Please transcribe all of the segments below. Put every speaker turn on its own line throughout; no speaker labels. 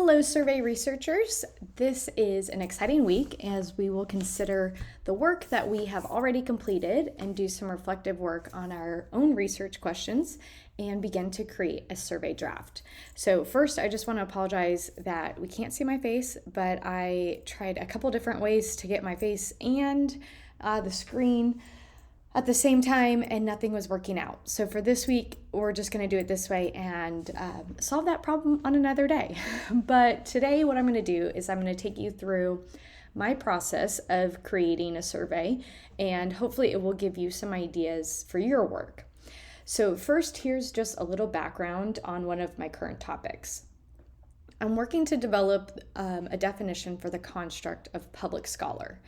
Hello, survey researchers. This is an exciting week as we will consider the work that we have already completed and do some reflective work on our own research questions and begin to create a survey draft. So first, I just want to apologize that we can't see my face, but I tried a couple different ways to get my face and the screen at the same time, and nothing was working out. So for this week, we're just going to do it this way and solve that problem on another day. But today, what I'm going to do is I'm going to take you through my process of creating a survey, and hopefully it will give you some ideas for your work. So first, here's just a little background on one of my current topics. I'm working to develop a definition for the construct of public scholar.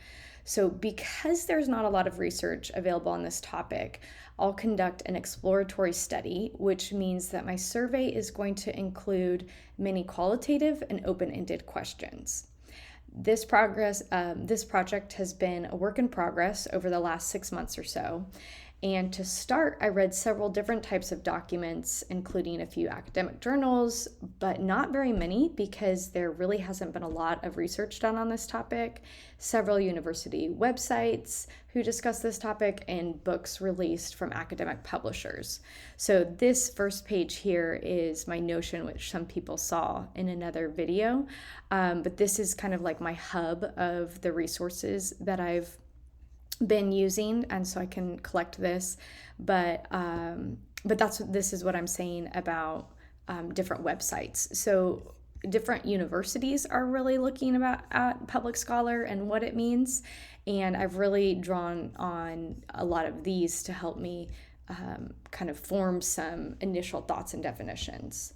So because there's not a lot of research available on this topic, I'll conduct an exploratory study, which means that my survey is going to include many qualitative and open-ended questions. This project has been a work in progress over the last 6 months or so. And to start, I read several different types of documents, including a few academic journals, but not very many because there really hasn't been a lot of research done on this topic, several university websites who discuss this topic, and books released from academic publishers. So this first page here is my Notion, which some people saw in another video, but this is kind of like my hub of the resources that I've been using, and so I can collect this, but this is what I'm saying about different websites. So different universities are really looking at public scholar and what it means, and I've really drawn on a lot of these to help me kind of form some initial thoughts and definitions.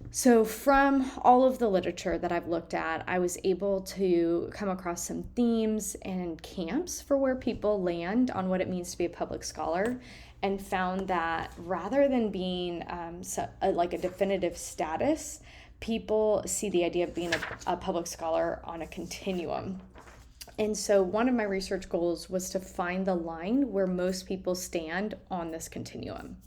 So from all of the literature that I've looked at, I was able to come across some themes and camps for where people land on what it means to be a public scholar, and found that rather than being like a definitive status, people see the idea of being a public scholar on a continuum. And so one of my research goals was to find the line where most people stand on this continuum.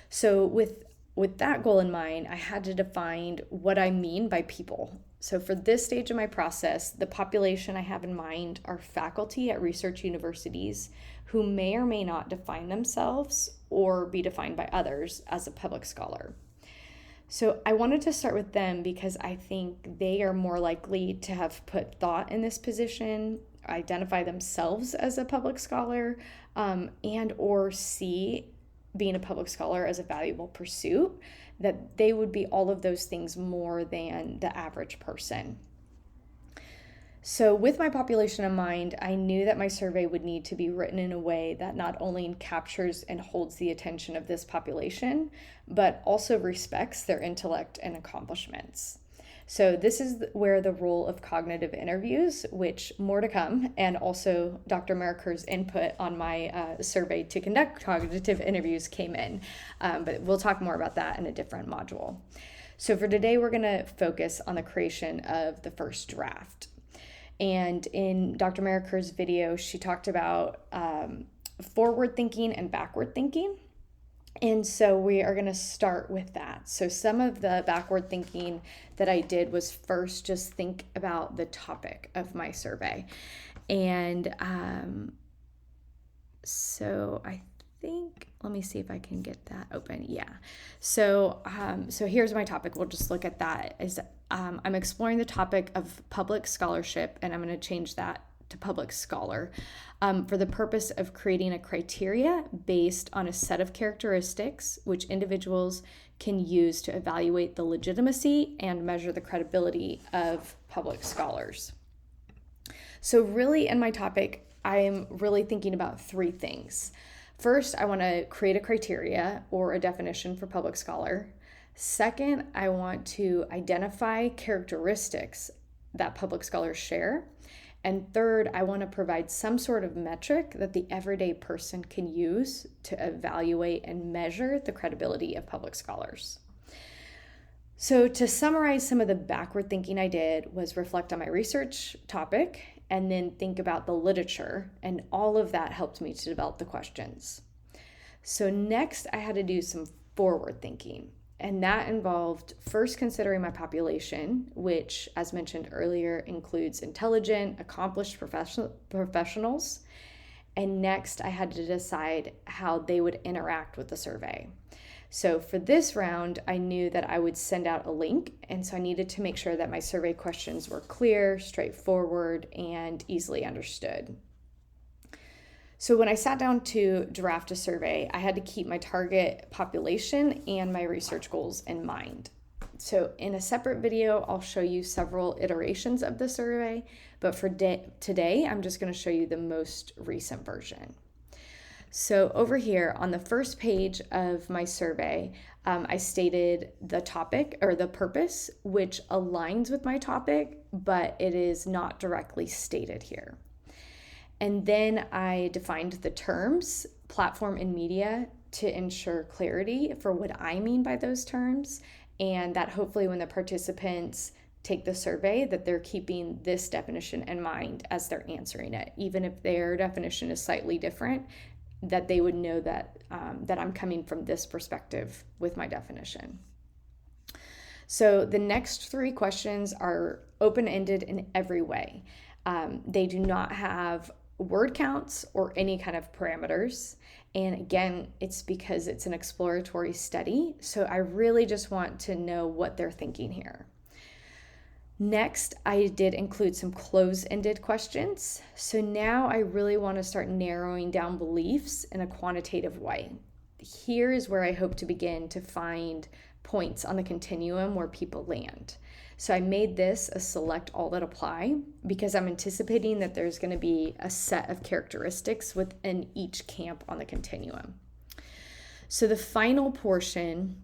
So with that goal in mind, I had to define what I mean by people. So for this stage of my process, the population I have in mind are faculty at research universities who may or may not define themselves or be defined by others as a public scholar. So I wanted to start with them because I think they are more likely to have put thought in this position, identify themselves as a public scholar, and or see being a public scholar as a valuable pursuit, that they would be all of those things more than the average person. So with my population in mind, I knew that my survey would need to be written in a way that not only captures and holds the attention of this population, but also respects their intellect and accomplishments. So this is where the role of cognitive interviews, which more to come, and also Dr. Meriker's input on my survey to conduct cognitive interviews came in. But we'll talk more about that in a different module. So for today, we're going to focus on the creation of the first draft. And in Dr. Meriker's video, she talked about forward thinking and backward thinking. And so we are going to start with that. So some of the backward thinking that I did was first just think about the topic of my survey. And so I think, let me see if I can get that open. Yeah. So here's my topic. We'll just look at that. I'm exploring the topic of public scholarship, and I'm going to change that to public scholar, for the purpose of creating a criteria based on a set of characteristics which individuals can use to evaluate the legitimacy and measure the credibility of public scholars. So really in my topic, I'm really thinking about three things. First, I want to create a criteria or a definition for public scholar. Second, I want to identify characteristics that public scholars share. And third, I want to provide some sort of metric that the everyday person can use to evaluate and measure the credibility of public scholars. So to summarize, some of the backward thinking I did was reflect on my research topic and then think about the literature, and all of that helped me to develop the questions. So next, I had to do some forward thinking. And that involved first considering my population, which, as mentioned earlier, includes intelligent, accomplished professionals. And next, I had to decide how they would interact with the survey. So for this round, I knew that I would send out a link, and so I needed to make sure that my survey questions were clear, straightforward, and easily understood. So when I sat down to draft a survey, I had to keep my target population and my research goals in mind. So in a separate video, I'll show you several iterations of the survey, but for today, I'm just going to show you the most recent version. So over here on the first page of my survey, I stated the topic or the purpose, which aligns with my topic, but it is not directly stated here. And then I defined the terms, platform and media, to ensure clarity for what I mean by those terms, and that hopefully when the participants take the survey that they're keeping this definition in mind as they're answering it, even if their definition is slightly different, that they would know that I'm coming from this perspective with my definition. So the next 3 questions are open-ended in every way. They do not have word counts or any kind of parameters. And again, it's because it's an exploratory study. So I really just want to know what they're thinking here. Next, I did include some close-ended questions. So now I really want to start narrowing down beliefs in a quantitative way. Here is where I hope to begin to find points on the continuum where people land. So I made this a select all that apply because I'm anticipating that there's going to be a set of characteristics within each camp on the continuum. So the final portion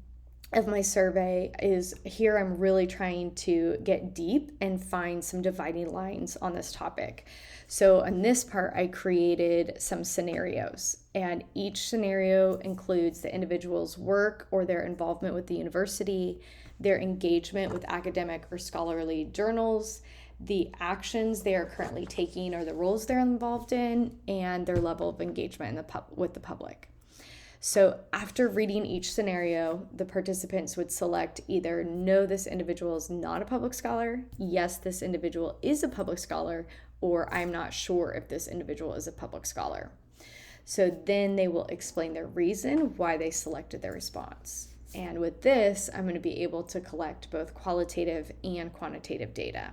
of my survey is here. I'm really trying to get deep and find some dividing lines on this topic. So on this part, I created some scenarios, and each scenario includes the individual's work or their involvement with the university, their engagement with academic or scholarly journals, the actions they are currently taking or the roles they're involved in, and their level of engagement with the public. So after reading each scenario, the participants would select either no, this individual is not a public scholar, yes, this individual is a public scholar, or I'm not sure if this individual is a public scholar. So then they will explain their reason why they selected their response. And with this, I'm going to be able to collect both qualitative and quantitative data.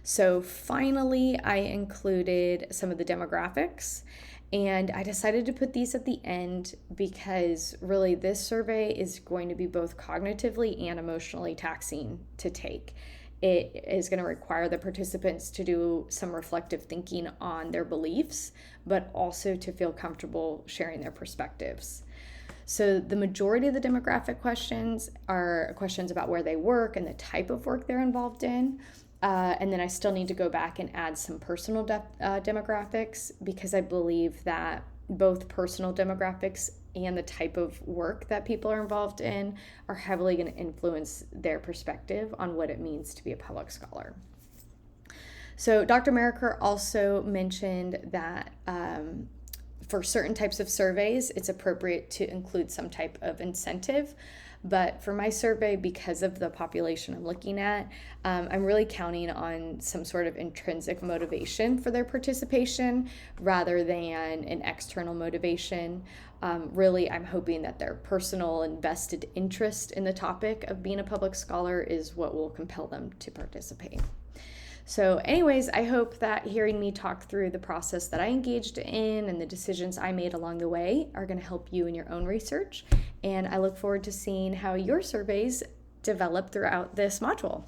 So finally, I included some of the demographics, and I decided to put these at the end because really this survey is going to be both cognitively and emotionally taxing to take. It is going to require the participants to do some reflective thinking on their beliefs, but also to feel comfortable sharing their perspectives. So the majority of the demographic questions are questions about where they work and the type of work they're involved in. And then I still need to go back and add some personal demographics because I believe that both personal demographics and the type of work that people are involved in are heavily going to influence their perspective on what it means to be a public scholar. So Dr. Maraker also mentioned that for certain types of surveys, it's appropriate to include some type of incentive. But for my survey, because of the population I'm looking at, I'm really counting on some sort of intrinsic motivation for their participation rather than an external motivation. Really, I'm hoping that their personal and vested interest in the topic of being a public scholar is what will compel them to participate. So anyways, I hope that hearing me talk through the process that I engaged in and the decisions I made along the way are going to help you in your own research. And I look forward to seeing how your surveys develop throughout this module.